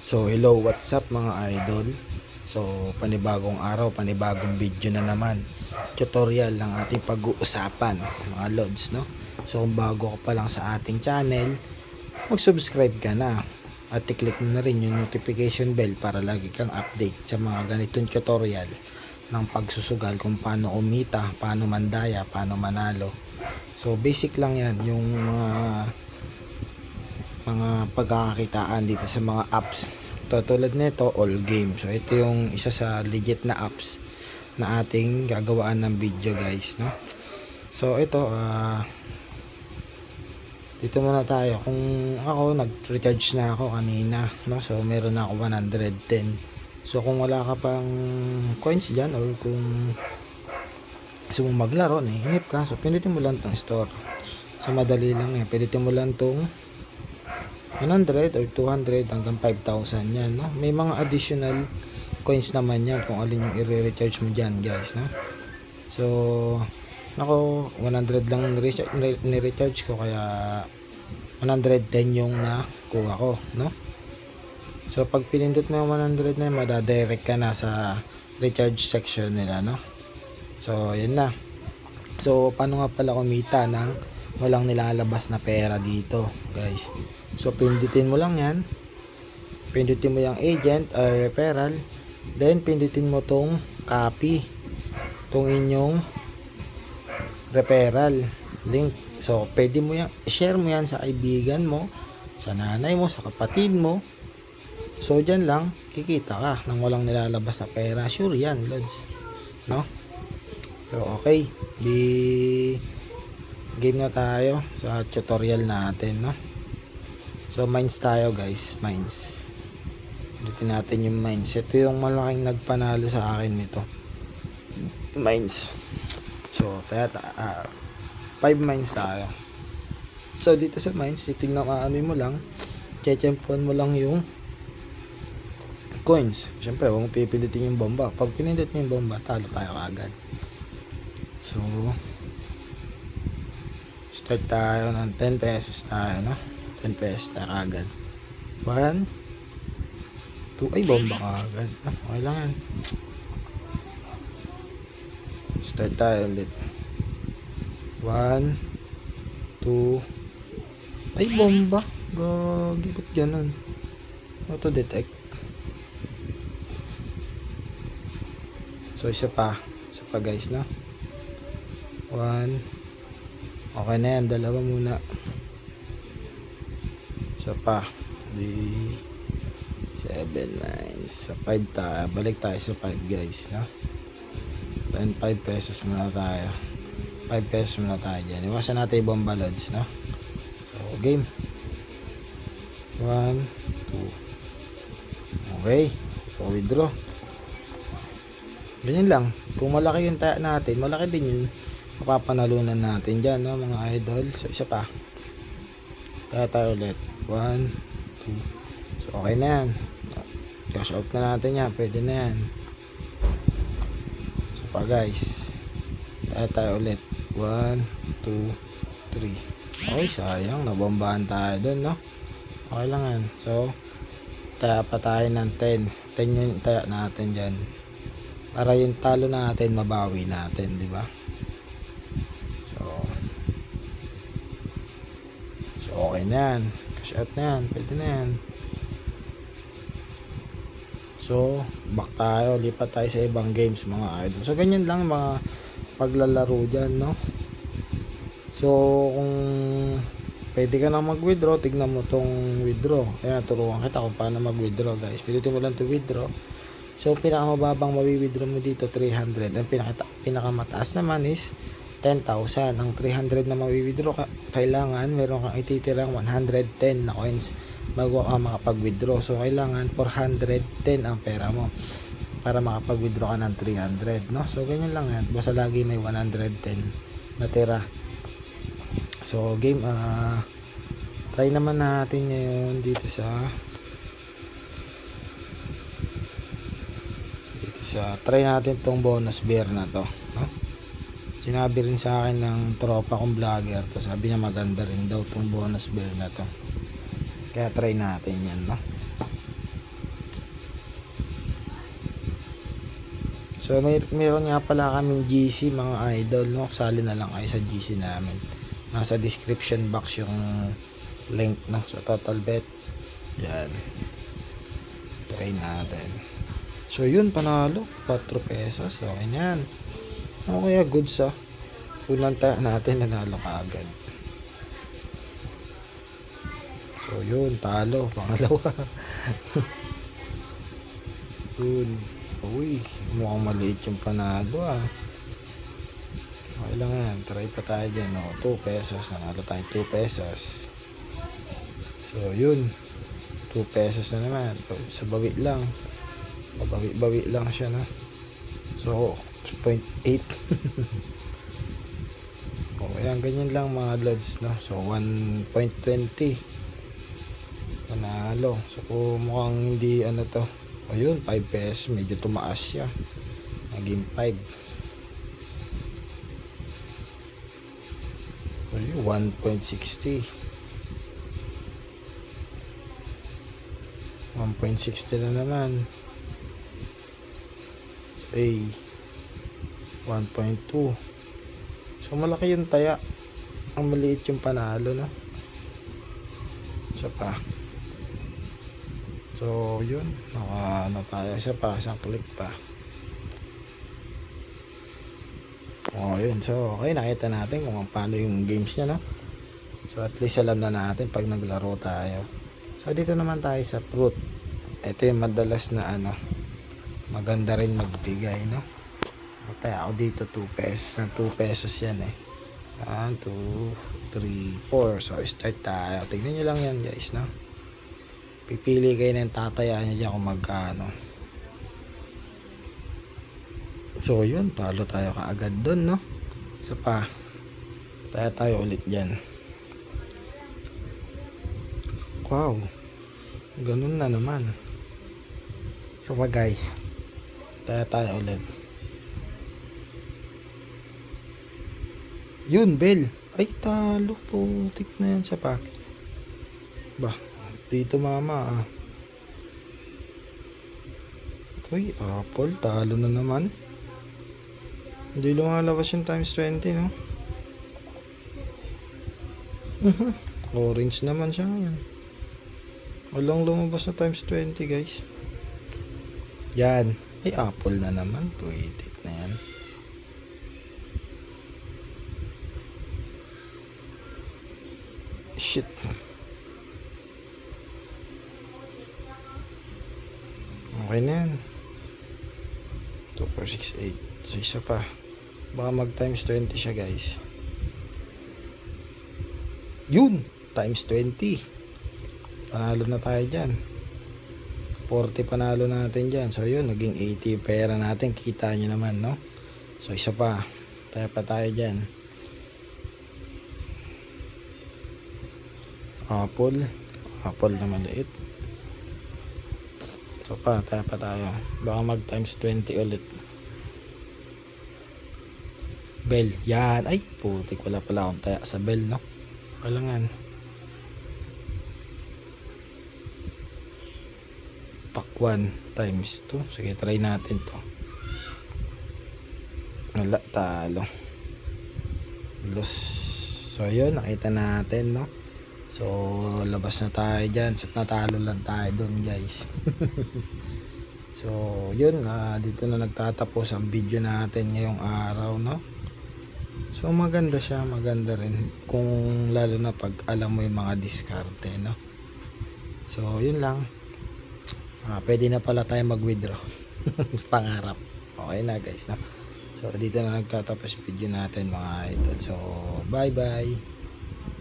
So hello, what's up mga idol? So panibagong araw, panibagong video na naman. Tutorial ng ating pag-uusapan mga lods, no? So kung bago ka pa lang sa ating channel, mag-subscribe ka na at i-click mo na rin yung notification bell para lagi kang update sa mga ganitong tutorial ng pagsusugal kung paano umita, paano mandaya, paano manalo. So basic lang yan, yung mga pagkakakitaan dito sa mga apps. Tulad nito, all game. So ito yung isa sa legit na apps na ating gagawaan ng video, guys, no? So ito dito muna tayo. Kung ako nag-recharge na ako kanina, no? So meron na ako 110. So kung wala ka pang coins diyan, or kung gusto mo maglaro, hinip ka, so pindutin mo lang tong store. So madali lang yan. Pindutin mo lang tong 100 or 200 hanggang 5,000 yan, no? May mga additional coins naman yan kung alin yung i-recharge mo dyan, guys, no? So ako 100 lang ni-recharge ko, kaya 110 yung nakuha ko, no? So pag pinindot mo yung 100 na yun, madadirect ka na sa recharge section nila, no? So yun na. So paano nga pala kumita ng walang nilalabas na pera dito, guys? So pindutin mo lang yan, pindutin mo yung agent or referral, then pindutin mo tong copy, tong inyong referral link. So pwede mo yan, share mo yan sa kaibigan mo, sa nanay mo, sa kapatid mo. So dyan lang kikita ka nang walang nilalabas na pera, sure yan, lods, no? So okay, di game na tayo sa tutorial natin, no? So mines tayo, guys, mines. Dito natin yung mines. Ito yung malaking nagpanalo sa akin nito, mines. So 5 mines tayo. So dito sa mines, titignan mo lang, chechempuan mo lang yung coins. Siyempre huwag mo pipilitin yung bomba. Pag pinindot mo yung bomba, talo tayo agad. So start tayo ng 10 pesos tayo, no? 10 pesos tayo agad. 1 2, ay bomba ka agad. Okay lang yan. Start tayo ulit. 1 2, ay bomba. Gagi, ba't ganun? Auto detect. So isa pa guys, no? 1, okay na yan, dalawa muna. Isa pa, di 7, 9, sa 5 tayo. Balik tayo sa 5, guys, no? Then 5 pesos muna tayo. 5 pesos muna tayo dyan. Iwasan natin yung bomba, lods, no? So game 1 2. Okay, so withdraw. Ganyan lang. Kung malaki yung tayo natin, malaki din yung mapapanalunan natin dyan, no, mga idol. So isa pa, kaya tayo ulit. 1 2. So okay na yan. Cash out na natin yan. Pwede na yan. So pa, guys, tayo ulit. 1 2 3. Okay, sayang, nabombahan tayo dun, no? Okay lang yan. So taya pa tayo ng 10 yung taya natin dyan, para yung talo natin mabawi natin, di ba? So okay na yan. Cash out na yan. Pwede na yan. So back tayo. Lipat tayo sa ibang games, mga idol. So ganyan lang mga paglalaro dyan, no? So kung pwede ka na mag-withdraw, tignan mo tong withdraw. Kaya turuan kita kung paano mag-withdraw, guys. Pilitin mo lang to withdraw. So pinakamababang mawi-withdraw mo dito 300. Ang pinakamataas naman is 10,000. Ang 300 na mawi-withdraw kailangan meron kang ititirang 110 na coins bago ka makapag-withdraw. So kailangan 410 ang pera mo para makapag-withdraw ka ng 300, no? So ganyan lang yan. Basta lagi may 110 na tira. So game, try naman natin ngayon dito sa try natin tong bonus bear na to, no? Sinabi rin sa akin ng tropa kong vlogger to, sabi niya maganda rin daw tong bonus bear na to, kaya try natin yan, no? So meron nga pala kaming GC mga idol, no? Sali na lang kayo sa GC namin. Nasa description box yung link, no? So total bet. Yan. Try natin. So yun, panalo 4 pesos. Okay na yan. Okay, goods ah. Unang tayo natin, nanalo ka agad. So yun, talo. Pangalawa. Yun. Uy, mukhang maliit yung panalo ah. Okay lang yan. Try pa tayo dyan. No? 2 pesos. Nanalo tayo 2 pesos. So yun. 2 pesos na naman. Sa bawi lang. Bawi lang siya na. So 0.8. Okay, ganyan lang mga lods, no? So 1.20. Panalo. So mukhang hindi ano to. Ayun, 5 pesos. Medyo tumaas siya. Naging 5. Ayun, 1.60. 1.60 na naman. So, 1.2. So malaki yung taya. Ang maliit yung panalo, no? Isa pa. So yun, ano tayo, isa pa, isang click pa. Yun, so okay, nakita natin kung paano yung games niya, no? So at least alam na natin pag naglaro tayo. So dito naman tayo sa fruit. Ito yung madalas na ano, maganda rin magbigay, no? Kaya ako dito 2 pesos, na 2 pesos yan eh. 1, 2, 3, 4. So start tayo. Tignan nyo lang yan guys, no? Pipili kayo ng tatayaan nyo dyan kung magkano. So yun, talo tayo kaagad dun, no? Isa pa, tayo ulit dyan. Wow, ganun na naman. So bagay, tayo ulit. Yun, bell. Ay, talo po. Tik na yan, siya pa. Bah, dito mama ah. Uy, apple, talo na naman. Hindi lumalabas yung times 20, no? Orange naman siya ngayon. Walang lumabas na times 20, guys. Yan. Ay, apple na naman. Pwede na yan. Shit. Okay na yan. 2, 4, 6, 8. So isa pa. Baka mag times 20 siya guys. Yun. Times 20. Panalo na tayo dyan. 40 panalo natin dyan. So yun. Naging 80 pera natin. Kita nyo naman, no? So isa pa. Tayo pa tayo dyan. Apple na maliit. So tayo pa tayo. Baka mag times 20 ulit. Bell. Yan. Ay, putik. Wala pala akong taya sa bell, no? Kailangan. Pack 1 times 2. Sige, try natin to. Wala, talo. Los. So, yun. Nakita natin, no? So, labas na tayo dyan. So, natalo lang tayo dun, guys. So, yun. Dito na nagtatapos ang video natin ngayong araw, no? So, maganda siya. Maganda rin. Kung lalo na pag alam mo yung mga diskarte, no? So, yun lang. Pwede na pala tayo mag-withdraw. Pangarap. Okay na, guys, no? So, dito na nagtatapos video natin, mga idol. So, bye-bye.